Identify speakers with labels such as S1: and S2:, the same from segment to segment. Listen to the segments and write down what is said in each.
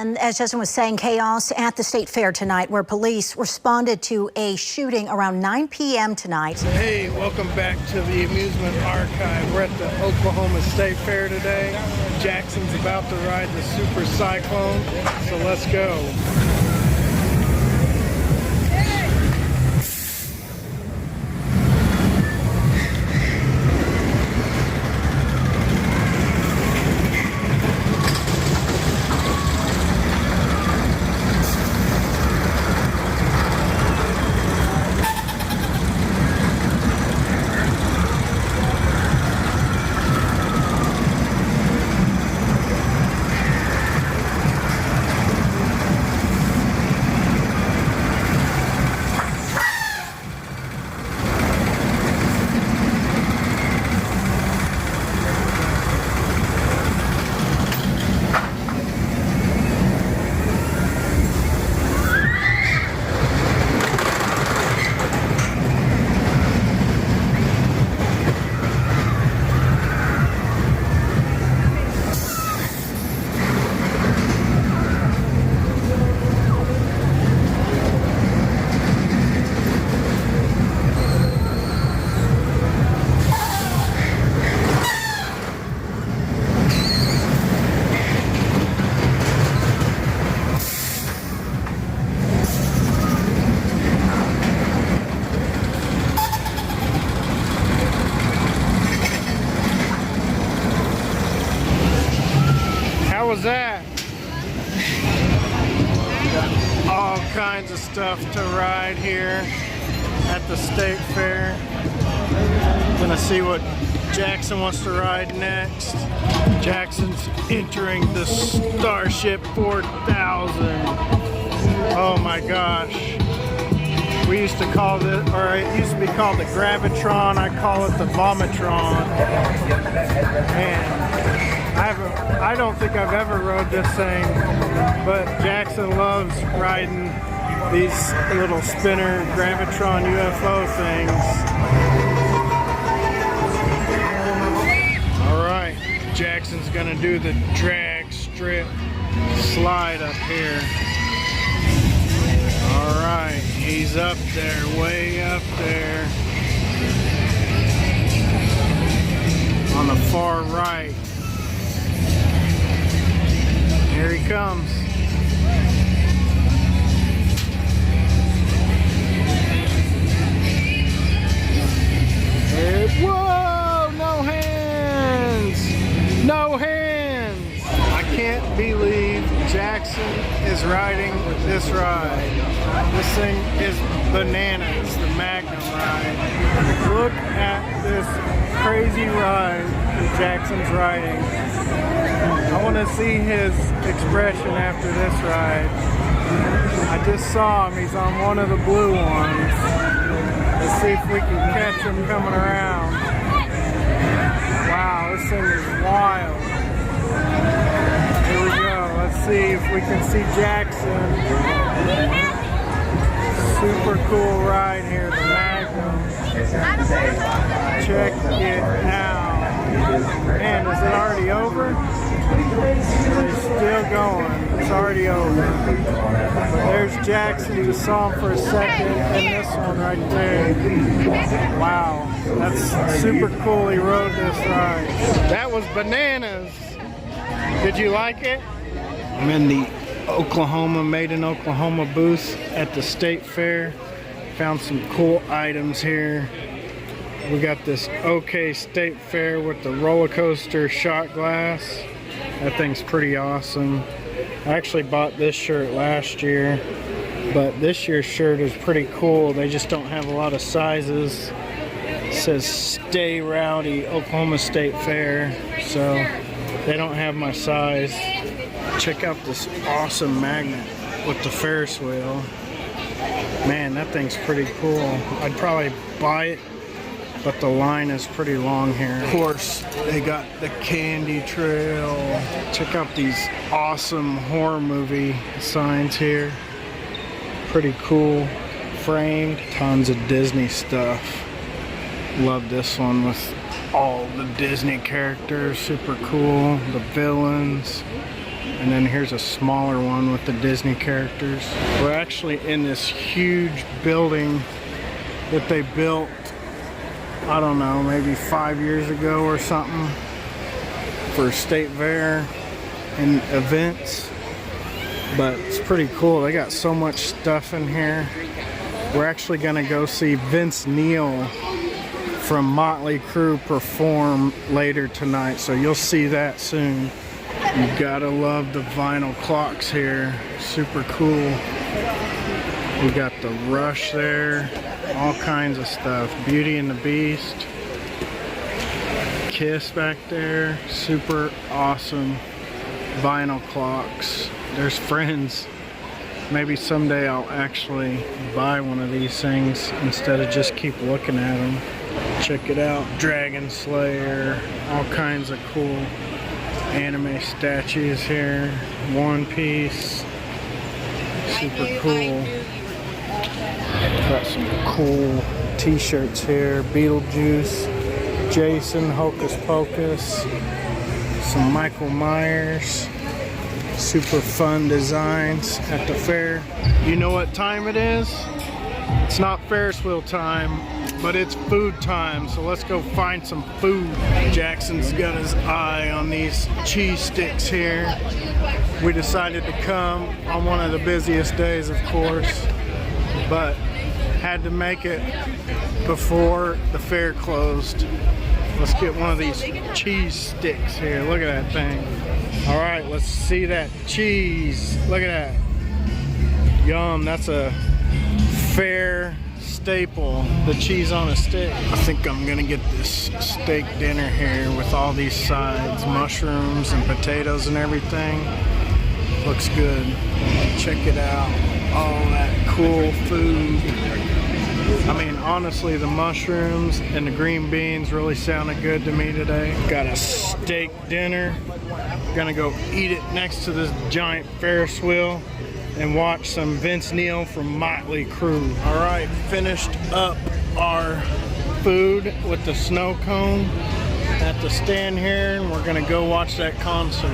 S1: And as Justin was saying, chaos at the State Fair tonight, where police responded to a shooting around 9 p.m. tonight.
S2: Hey, welcome back to the Amusement Archive. We're at the Oklahoma State Fair today. Jackson's about to ride the Super Cyclone, so let's go. Was that? All kinds of stuff to ride here at the State Fair. Gonna see what Jackson wants to ride next. Jackson's entering the Starship 4000. Oh my gosh. We used to call this, or it used to be called the Gravitron. I call it the Vomitron. And I don't think I've ever rode this thing, but Jackson loves riding these little spinner Gravitron UFO things. Alright, Jackson's gonna do the drag strip slide up here. Alright, he's up there, way up there. On the far right. Here he comes. Whoa! No hands! No hands! I can't believe Jackson is riding this ride. This thing is bananas, the Magnum ride. Look at this crazy ride that Jackson's riding. I want to see his expression after this ride. I just saw him. He's on one of the blue ones. Let's see if we can catch him coming around. Wow, this thing is wild. Here we go. Let's see if we can see Jackson. Super cool ride here, the Magnum. Check it out. Man, is it already over? It's still going. It's already over. There's Jackson. Just saw him for a second. And this one right there. Wow. That's super cool. He rode this ride. That was bananas. Did you like it? I'm in the Oklahoma, Made in Oklahoma booth at the State Fair. Found some cool items here. We got this OK State Fair with the roller coaster shot glass. That thing's pretty awesome. I actually bought this shirt last year, but this year's shirt is pretty cool. They just don't have a lot of sizes. It says Stay Rowdy Oklahoma State Fair, so they don't have my size. Check out this awesome magnet with the Ferris wheel. Man, that thing's pretty cool. I'd probably buy it, but the line is pretty long here. Of course, they got the candy trail. Check out these awesome horror movie signs here. Pretty cool, framed. Tons of Disney stuff. Love this one with all the Disney characters, super cool. The villains. And then here's a smaller one with the Disney characters. We're actually in this huge building that they built, I don't know, maybe 5 years ago or something, for state fair and events. But it's pretty cool. They got so much stuff in here. We're actually gonna go see Vince Neil from Motley Crue perform later tonight, so you'll see that soon. You gotta love the vinyl clocks here. Super cool. We got the Rush there, all kinds of stuff. Beauty and the Beast, Kiss back there. Super awesome vinyl clocks. There's Friends. Maybe someday I'll actually buy one of these things instead of just keep looking at them. Check it out. Dragon Slayer. All kinds of cool anime statues here. One Piece. Super cool. Got some cool t-shirts here. Beetlejuice. Jason, Hocus Pocus. Some Michael Myers. Super fun designs at the fair. You know what time it is? It's not Ferris wheel time, but it's food time, so let's go find some food. Jackson's got his eye on these cheese sticks here. We decided to come on one of the busiest days, of course, but had to make it before the fair closed. Let's get one of these cheese sticks here. Look at that thing. All right, let's see that cheese. Look at that. Yum, that's a fair staple, the cheese on a stick. I think I'm gonna get this steak dinner here with all these sides, mushrooms and potatoes and everything. Looks good. Check it out. All that cool food. I mean, honestly, the mushrooms and the green beans really sounded good to me today. Got a steak dinner. Gonna go eat it next to this giant Ferris wheel and watch some Vince Neil from Motley Crue. All right, finished up our food with the snow cone at the stand here, and we're gonna go watch that concert.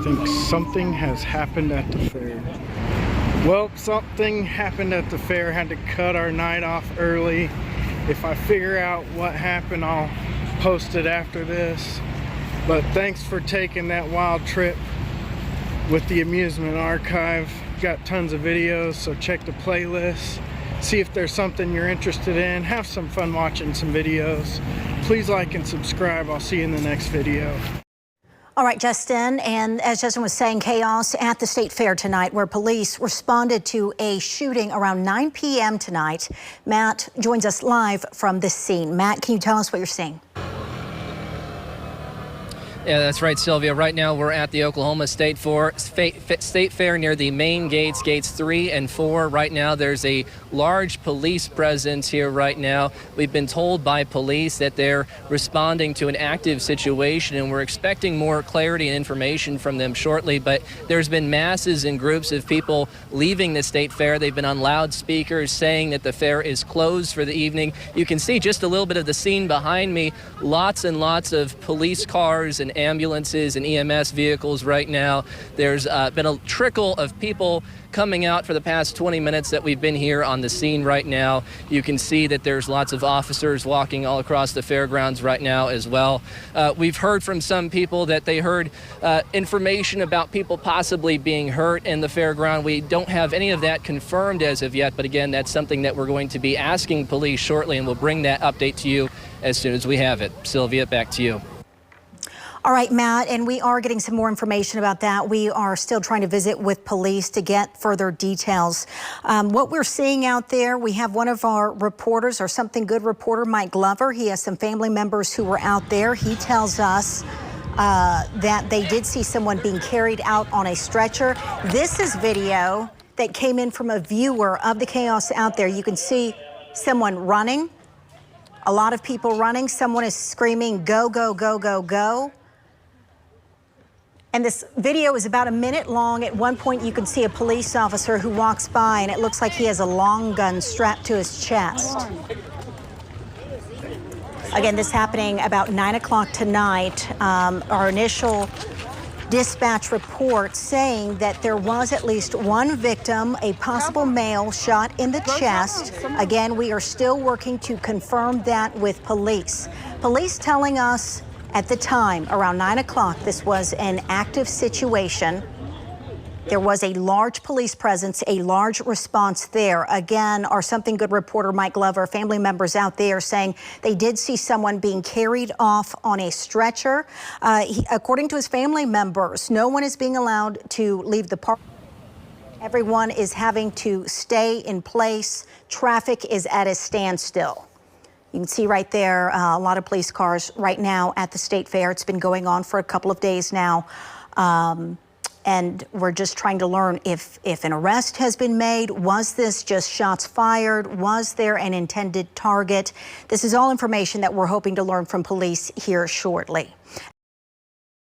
S2: think something has happened at the fair. Well, something happened at the fair. Had to cut our night off early. If I figure out what happened, I'll post it after this. But thanks for taking that wild trip with the Amusement Archive. Got tons of videos, so check the playlist. See if there's something you're interested in. Have some fun watching some videos. Please like and subscribe. I'll see you in the next video.
S1: All right, Justin, and as Justin was saying, chaos at the State Fair tonight where police responded to a shooting around 9 p.m. tonight. Matt joins us live from this scene. Matt, can you tell us what you're seeing?
S3: Yeah, that's right, Sylvia. Right now we're at the Oklahoma State Fair near the main gates, gates 3 and 4. Right now there's a large police presence here right now. We've been told by police that they're responding to an active situation, and we're expecting more clarity and information from them shortly. But there's been masses and groups of people leaving the State Fair. They've been on loudspeakers saying that the fair is closed for the evening. You can see just a little bit of the scene behind me. Lots and lots of police cars and ambulances and EMS vehicles right now. There's been a trickle of people coming out for the past 20 minutes that we've been here on the scene right now. You can see that there's lots of officers walking all across the fairgrounds right now as well. We've heard from some people that they heard information about people possibly being hurt in the fairground. We don't have any of that confirmed as of yet, but again, that's something that we're going to be asking police shortly, and we'll bring that update to you as soon as we have it. Sylvia, back to you.
S1: All right, Matt, and we are getting some more information about that. We are still trying to visit with police to get further details. What we're seeing out there, we have one of our reporters, our Something Good reporter, Mike Glover. He has some family members who were out there. He tells us that they did see someone being carried out on a stretcher. This is video that came in from a viewer of the chaos out there. You can see someone running, a lot of people running. Someone is screaming, "Go, go, go, go, go." And this video is about a minute long. At one point, you can see a police officer who walks by, and it looks like he has a long gun strapped to his chest. Again, this happening about 9 o'clock tonight. Our initial dispatch report saying that there was at least one victim, a possible male, shot in the chest. Again, we are still working to confirm that with police. Police telling us at the time, around 9 o'clock, this was an active situation. There was a large police presence, a large response there. Again, our Something Good reporter, Mike Glover, family members out there saying they did see someone being carried off on a stretcher. According to his family members, no one is being allowed to leave the park. Everyone is having to stay in place. Traffic is at a standstill. You can see right there a lot of police cars right now at the State Fair. It's been going on for a couple of days now. And we're just trying to learn if an arrest has been made. Was this just shots fired? Was there an intended target? This is all information that we're hoping to learn from police here shortly.